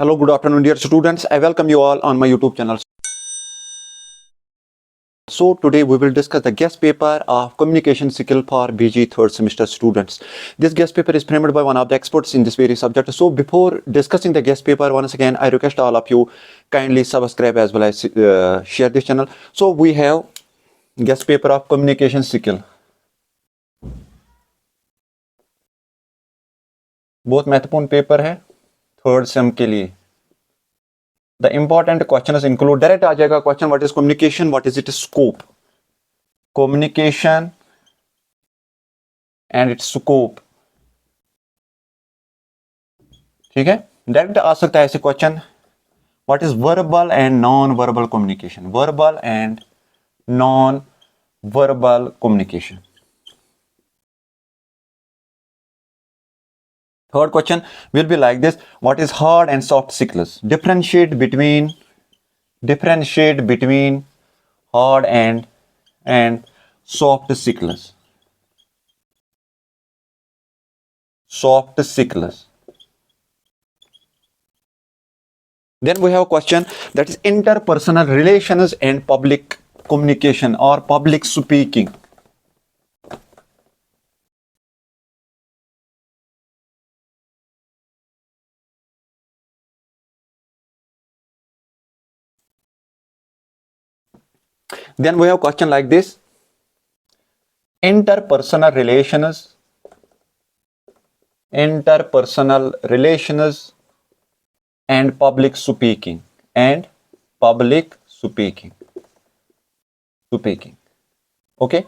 Hello, good afternoon, dear students. I welcome you all on my YouTube channel. So today we will discuss the guest paper of communication skill for BG third semester students. This guest paper is framed by one of the experts in this very subject. So before discussing the guest paper, once again, I request all of you kindly subscribe as well as share this channel. So we have guest paper of communication skill. बहुत महत्वपूर्ण paper है third same के लिए. The important questions include direct आ जाएगा question what is communication, what is its scope, communication and its scope. ठीक है, direct आ सकता है ऐसे question what is verbal and non verbal communication, verbal and non verbal communication. Third question will be like this: what is hard and soft skills? Differentiate between hard and soft skills. Soft skills. Then we have a question that is interpersonal relations and public communication or public speaking. Then we have a question like this: interpersonal relations and public speaking Okay.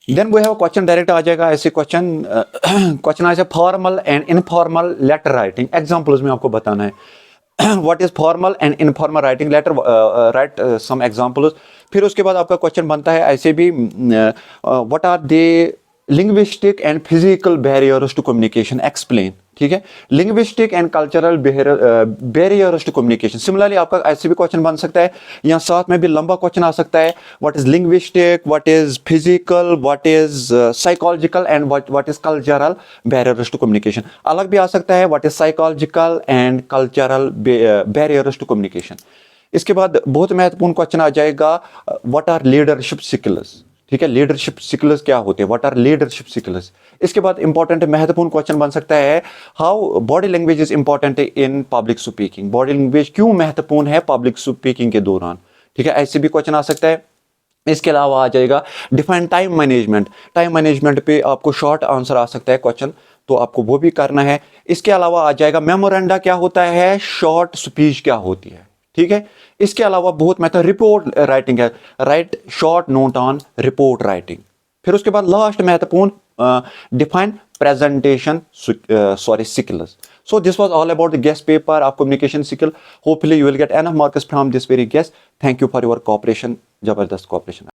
Then we have a question direct आ जाएगा ऐसे question ऐसे formal and informal letter writing. Examples में आपको बताना है what is formal and informal writing letter, write some examples. फिर उसके बाद आपका क्वेश्चन बनता है ऐसे भी what are the linguistic and physical barriers to communication, explain. ठीक है, linguistic and cultural barriers to communication. Similarly आपका ऐसे भी क्वेश्चन बन सकता है, यहाँ साथ में भी लंबा क्वेश्चन आ सकता है what is linguistic, what is physical, what is psychological and what is cultural barriers to communication. अलग भी आ सकता है what is psychological and cultural barriers to communication. इसके बाद बहुत महत्वपूर्ण क्वेश्चन आ जाएगा what are leadership skills. ठीक है, लीडरशिप स्किल्स क्या होते हैं, व्हाट आर लीडरशिप स्किल्स. इसके बाद इंपॉर्टेंट महत्वपूर्ण क्वेश्चन बन सकता है how body language is important in public speaking. Body language क्यों महत्वपूर्ण है पब्लिक स्पीकिंग के दौरान. ठीक है, ऐसे भी क्वेश्चन आ सकता है. इसके अलावा आ जाएगा define time management. Time management पे आपको शॉर्ट आंसर आ सकता है क्वेश्चन, तो आपको वो भी करना है. इसके अलावा आ जाएगा मेमोरेंडा क्या होता है, शॉर्ट स्पीच क्या होती है. ठीक है, इसके अलावा बहुत महत्व रिपोर्ट राइटिंग है, right short note on report writing. फिर उसके बाद लास्ट महत्वपूर्ण define presentation skills. So this was all about the guest paper of communication skill. Hopefully you will get enough marks from this very guest. Thank you for your cooperation. जबरदस्त cooperation.